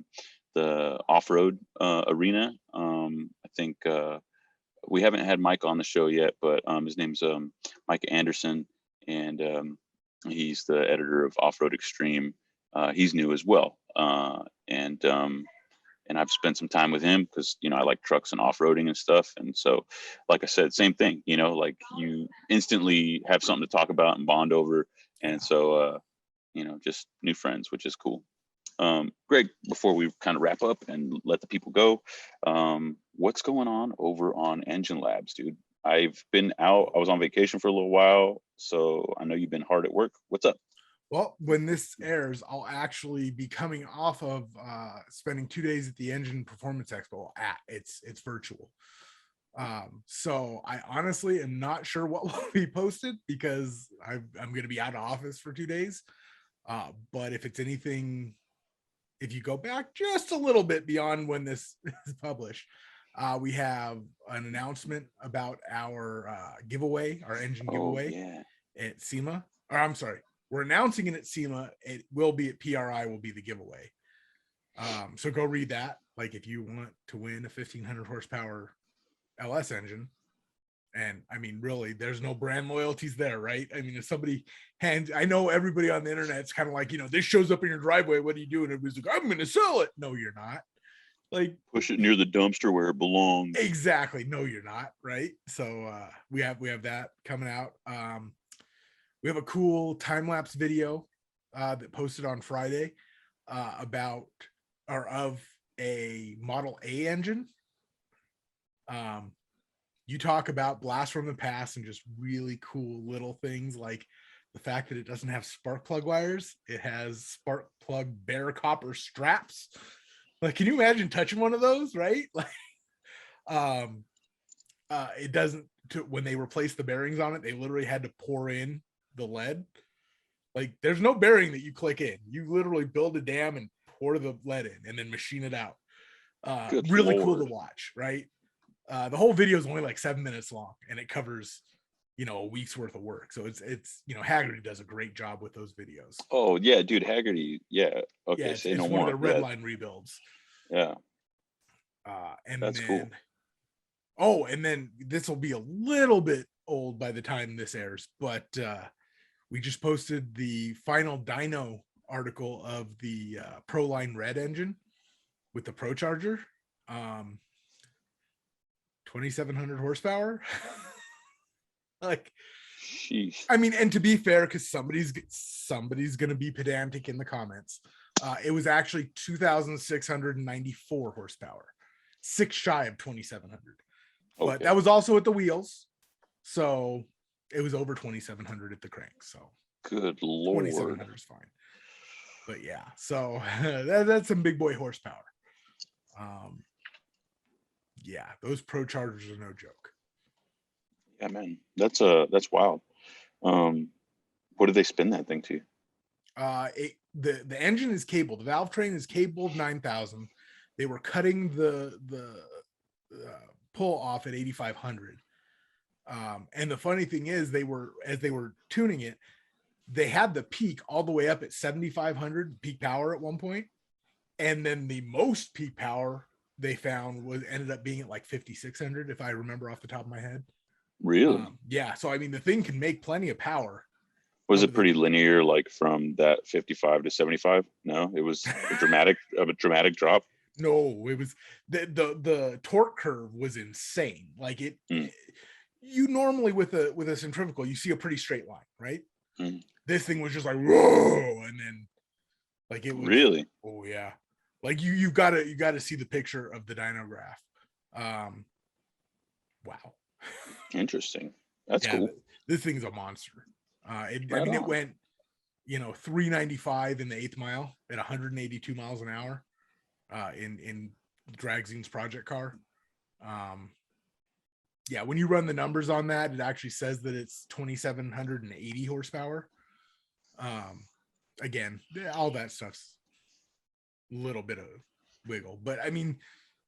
off-road arena. I think we haven't had Mike on the show yet, but his name's Mike Anderson, and he's the editor of Off-Road Extreme. He's new as well, and I've spent some time with him because I like trucks and off-roading and stuff. And so, like I said, same thing. Like, you instantly have something to talk about and bond over, and so just new friends, which is cool. Greg, before we kind of wrap up and let the people go, what's going on over on Engine Labs, dude? I've been out. I was on vacation for a little while, so I know you've been hard at work. What's up? Well, when this airs, I'll actually be coming off of spending 2 days at the Engine Performance Expo. It's virtual. So I honestly am not sure what will be posted because I'm going to be out of office for 2 days. But if it's anything, if you go back just a little bit beyond when this is published, we have an announcement about our giveaway, our engine giveaway at SEMA. Or I'm sorry, we're announcing it at SEMA. It will be at PRI, will be the giveaway. So go read that. Like, if you want to win a 1500 horsepower LS engine, and I mean, really, there's no brand loyalties there, right? I mean, if somebody I know everybody on the internet's kind of like, this shows up in your driveway, what do you do? And everybody's like, I'm going to sell it. No, you're not. Like, push it near the dumpster where it belongs. Exactly. No, you're not. Right. So we have that coming out. We have a cool time-lapse video that posted on Friday about or of a Model A engine. You talk about blast from the past and just really cool little things like the fact that it doesn't have spark plug wires. It has spark plug bare copper straps. Like, can you imagine touching one of those, right? Like, it doesn't, when they replaced the bearings on it, they literally had to pour in the lead. Like, there's no bearing that you click in. You literally build a dam and pour the lead in and then machine it out. Really cool to watch, right? The whole video is only like 7 minutes long, and it covers a week's worth of work. So it's Haggerty does a great job with those videos. Oh yeah, dude, Haggerty. Yeah. Okay, Yeah, say it's no one more. of the red line rebuilds. Yeah, And that's then cool. and then this will be a little bit old by the time this airs, but we just posted the final dyno article of the Proline Red engine with the Pro Charger. 2,700 horsepower. Like, Sheesh. I mean, and to be fair, because somebody's going to be pedantic in the comments, it was actually 2,694 horsepower, 6 shy of 2,700. Okay. But that was also at the wheels, so it was over 2,700 at the crank. So Good Lord. 2,700 is fine. But yeah, so that's some big boy horsepower. Yeah, those Pro Chargers are no joke. Yeah, man, that's wild. What did they spin that thing to? The engine is cabled. The valve train is cabled 9,000. They were cutting the pull off at 8,500. And the funny thing is, as they were tuning it, they had the peak all the way up at 7,500 peak power at one point, and then the most peak power they found ended up being at like 5,600, if I remember off the top of my head. Really? Yeah. So I mean, the thing can make plenty of power. Was it pretty linear, like from that 55 to 75? No, it was a dramatic drop. No, it was the torque curve was insane. Like you normally with a centrifugal, you see a pretty straight line, right? This thing was just like whoa, and then like it was really. Oh yeah, like you gotta see the picture of the dyno graph. Wow, interesting. That's cool. This thing's a monster. It went 395 in the 8th mile at 182 miles an hour in Dragzine's project car. Yeah, when you run the numbers on that, it actually says that it's 2,780 horsepower. Again, all that stuff's a little bit of wiggle, but I mean,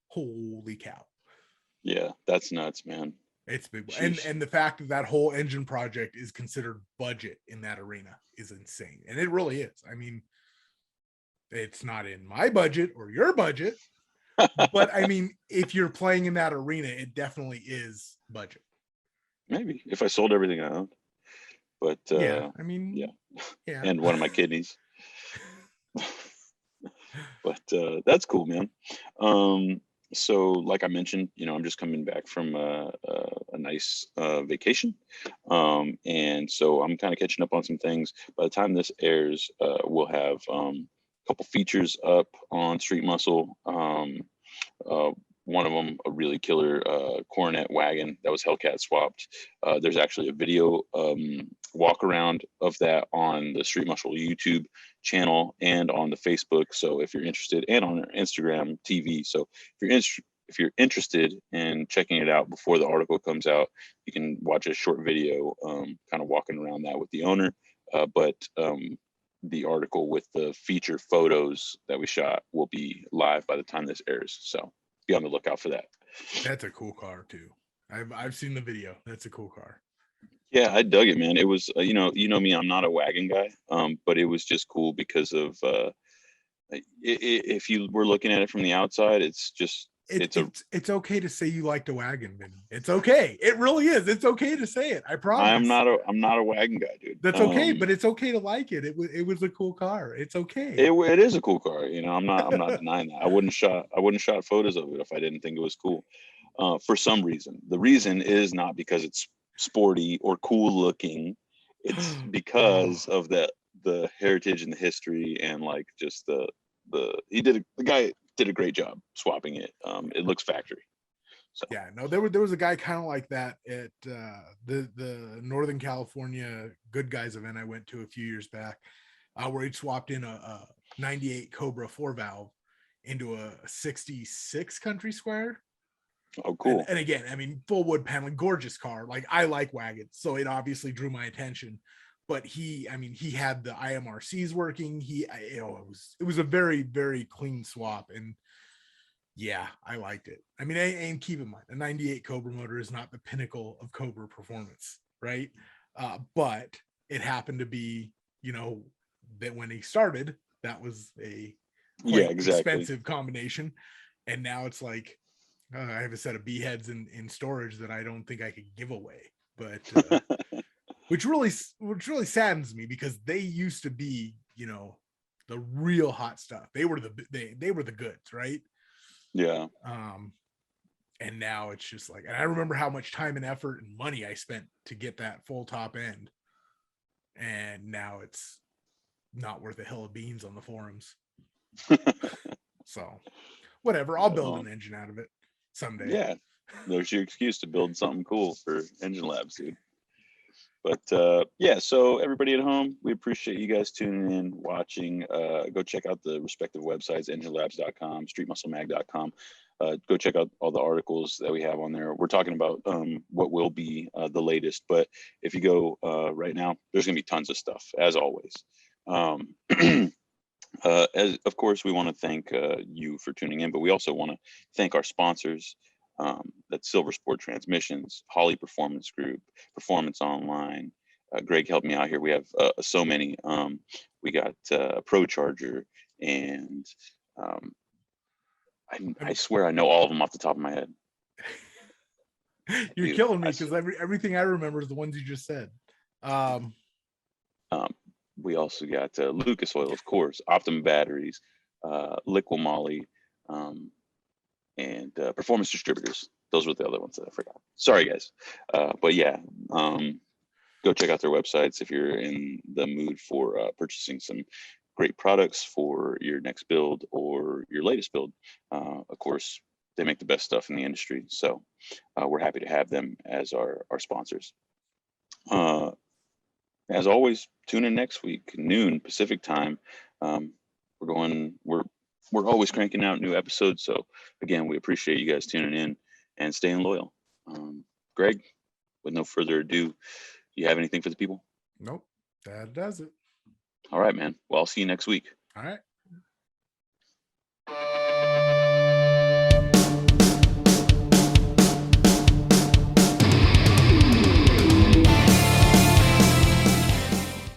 holy cow. Yeah, that's nuts, man. It's big. And the fact that whole engine project is considered budget in that arena is insane. And it really is. I mean, it's not in my budget or your budget, but I mean, if you're playing in that arena, it definitely is budget. Maybe if I sold everything I owned, but yeah, I mean, yeah, and one of my kidneys. But that's cool, man. So like I mentioned, I'm just coming back from a nice vacation. And so I'm kind of catching up on some things. By the time this airs, we'll have a couple features up on Street Muscle. One of them, a really killer Coronet wagon that was Hellcat swapped. There's actually a video walk around of that on the Street Muscle YouTube channel and on the Facebook. So if you're interested, and on our Instagram TV. So if you're interested in checking it out before the article comes out, you can watch a short video kind of walking around that with the owner. But the article with the feature photos that we shot will be live by the time this airs. So be on the lookout for that. That's a cool car too. I've seen the video. That's a cool car. Yeah, I dug it, man. It was, you know me, I'm not a wagon guy, but it was just cool because of if you were looking at it from the outside, it's just it's okay to say you liked a wagon, Vinny. It's okay. It really is. It's okay to say it. I promise. I'm not a wagon guy, dude. That's okay, but it's okay to like it. It was a cool car. It's okay. It is a cool car. I'm not denying that. I wouldn't shot photos of it if I didn't think it was cool. For some reason. The reason is not because it's sporty or cool looking. It's because of the heritage and the history, and like just the guy did a great job swapping it. It looks factory. So yeah, no, there was a guy kind of like that at the Northern California Good Guys event I went to a few years back, where he swapped in a 98 Cobra 4-valve into a 66 Country Square. Oh, cool. And again, I mean, full wood paneling, gorgeous car. Like, I like wagons, so it obviously drew my attention. But he had the IMRCs working. It was a very, very clean swap, and yeah, I liked it. I mean, and keep in mind, a 98 Cobra motor is not the pinnacle of Cobra performance. right? But it happened to be, that when he started, that was a Yeah, quite exactly. expensive combination. And now it's like, I have a set of B heads in storage that I don't think I could give away, but which really saddens me, because they used to be, the real hot stuff. They were the goods, right? Yeah. And now it's just like, and I remember how much time and effort and money I spent to get that full top end, and now it's not worth a hill of beans on the forums. So whatever, I'll build an engine out of it someday. Yeah, there's your excuse to build something cool for Engine Labs, dude. But yeah, so everybody at home, we appreciate you guys tuning in, watching. Go check out the respective websites, enginelabs.com, streetmusclemag.com. Go check out all the articles that we have on there. We're talking about what will be the latest, but if you go right now, there's going to be tons of stuff, as always. As of course, we want to thank you for tuning in, but we also want to thank our sponsors. That's Silver Sport Transmissions, Holly Performance Group, Performance Online. Greg helped me out here. We have so many. We got Pro Charger, and I swear I know all of them off the top of my head. You're killing me, because everything I remember is the ones you just said. We also got Lucas Oil, of course, Optimum Batteries, Liqui Moly, and Performance Distributors. Those were the other ones that I forgot. Sorry, guys. But yeah, go check out their websites if you're in the mood for purchasing some great products for your next build or your latest build. Of course, they make the best stuff in the industry. So we're happy to have them as our sponsors. As always, tune in next week, noon Pacific time. We're always cranking out new episodes. So again, we appreciate you guys tuning in and staying loyal. Greg, with no further ado, you have anything for the people? Nope, that does it. All right, man. Well, I'll see you next week. All right.